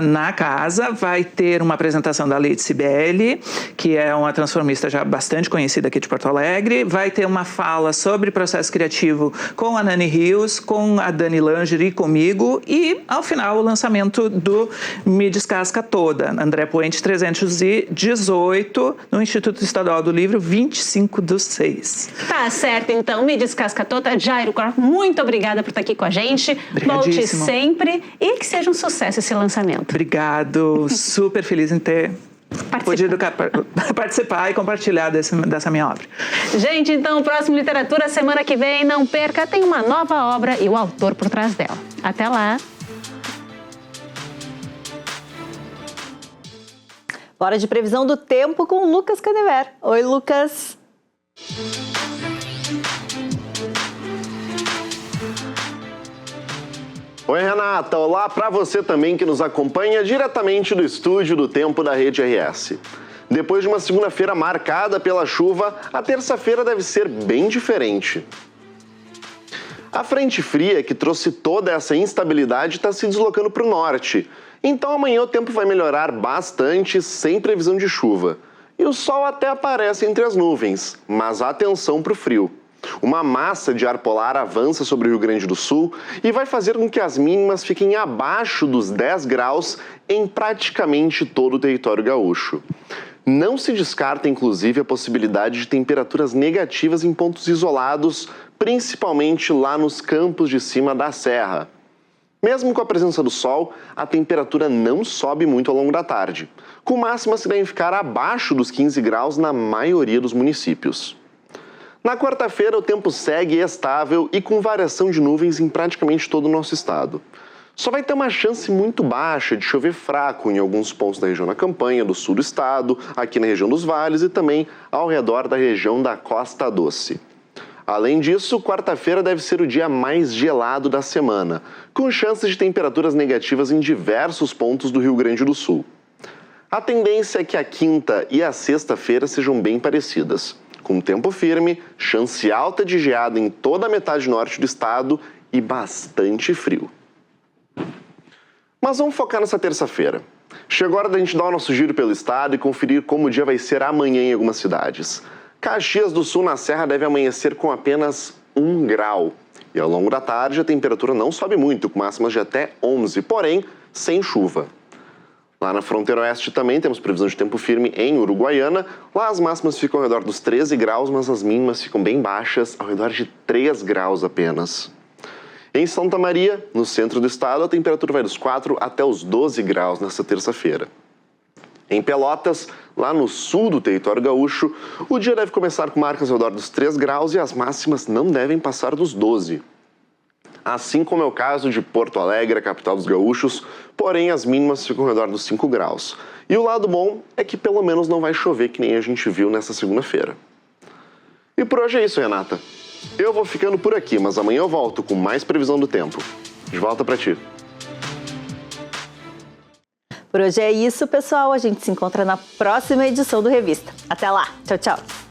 na casa, vai ter uma apresentação da Leite Sibeli, que é uma transformista já bastante conhecida aqui de Porto Alegre, vai ter uma fala sobre processo criativo com a Nani Rios, com a Dani Langer e comigo, e ao final o lançamento do Me Descasca Toda, André Puente 318, no Instituto Estadual do Livro, 25/6. Tá certo, então, Me Descasca Toda. Jairo Koch, muito obrigada por estar aqui com a gente. Volte sempre e que seja um sucesso esse lançamento. Obrigado, super feliz em ter podido participar e compartilhar dessa minha obra. Gente, então, o próximo Literatura, semana que vem, não perca, tem uma nova obra e o autor por trás dela. Até lá! Bora de previsão do tempo com o Lucas Canever. Oi, Lucas! Oi, Renata. Olá para você também que nos acompanha diretamente do estúdio do Tempo da Rede RS. Depois de uma segunda-feira marcada pela chuva, a terça-feira deve ser bem diferente. A frente fria que trouxe toda essa instabilidade está se deslocando para o norte. Então amanhã o tempo vai melhorar bastante, sem previsão de chuva. E o sol até aparece entre as nuvens, mas atenção para o frio. Uma massa de ar polar avança sobre o Rio Grande do Sul e vai fazer com que as mínimas fiquem abaixo dos 10 graus em praticamente todo o território gaúcho. Não se descarta, inclusive, a possibilidade de temperaturas negativas em pontos isolados, principalmente lá nos campos de cima da serra. Mesmo com a presença do sol, a temperatura não sobe muito ao longo da tarde, com máximas que devem ficar abaixo dos 15 graus na maioria dos municípios. Na quarta-feira, o tempo segue estável e com variação de nuvens em praticamente todo o nosso estado. Só vai ter uma chance muito baixa de chover fraco em alguns pontos da região da Campanha, do sul do estado, aqui na região dos vales e também ao redor da região da Costa Doce. Além disso, quarta-feira deve ser o dia mais gelado da semana, com chances de temperaturas negativas em diversos pontos do Rio Grande do Sul. A tendência é que a quinta e a sexta-feira sejam bem parecidas, com tempo firme, chance alta de geada em toda a metade norte do estado e bastante frio. Mas vamos focar nessa terça-feira. Chegou a hora da gente dar o nosso giro pelo estado e conferir como o dia vai ser amanhã em algumas cidades. Caxias do Sul, na Serra, deve amanhecer com apenas 1 grau. E ao longo da tarde a temperatura não sobe muito, com máximas de até 11, porém sem chuva. Lá na fronteira oeste também temos previsão de tempo firme em Uruguaiana. Lá as máximas ficam ao redor dos 13 graus, mas as mínimas ficam bem baixas, ao redor de 3 graus apenas. Em Santa Maria, no centro do estado, a temperatura vai dos 4 até os 12 graus nesta terça-feira. Em Pelotas, lá no sul do território gaúcho, o dia deve começar com marcas ao redor dos 3 graus e as máximas não devem passar dos 12. Assim como é o caso de Porto Alegre, a capital dos gaúchos, porém as mínimas ficam ao redor dos 5 graus. E o lado bom é que pelo menos não vai chover, que nem a gente viu nessa segunda-feira. E por hoje é isso, Renata. Eu vou ficando por aqui, mas amanhã eu volto com mais previsão do tempo. De volta pra ti. Por hoje é isso, pessoal. A gente se encontra na próxima edição do Revista. Até lá. Tchau, tchau.